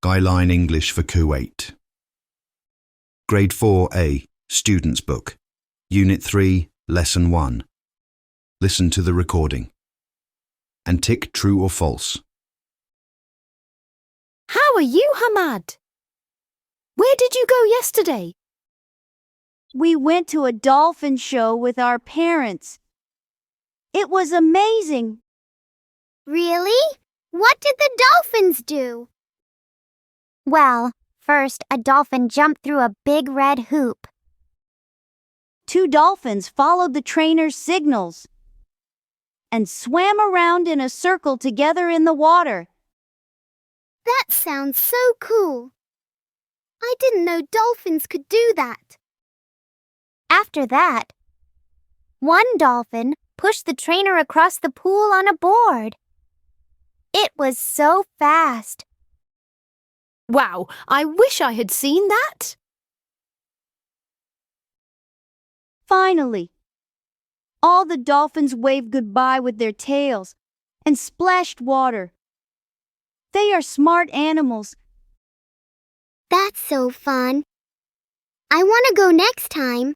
Skyline English for Kuwait. Grade 4A, Student's Book. Unit 3, Lesson 1. Listen to the recording. And tick true or false. How are you, Hamad? Where did you go yesterday? We went to a dolphin show with our parents. It was amazing. Really? What did the dolphins do? Well, first a dolphin jumped through a big red hoop. 2 dolphins followed the trainer's signals and swam around in a circle together in the water. That sounds so cool. I didn't know dolphins could do that. After that, one dolphin pushed the trainer across the pool on a board. It was so fast. Wow, I wish I had seen that. Finally, all the dolphins waved goodbye with their tails and splashed water. They are smart animals. That's so fun. I want to go next time.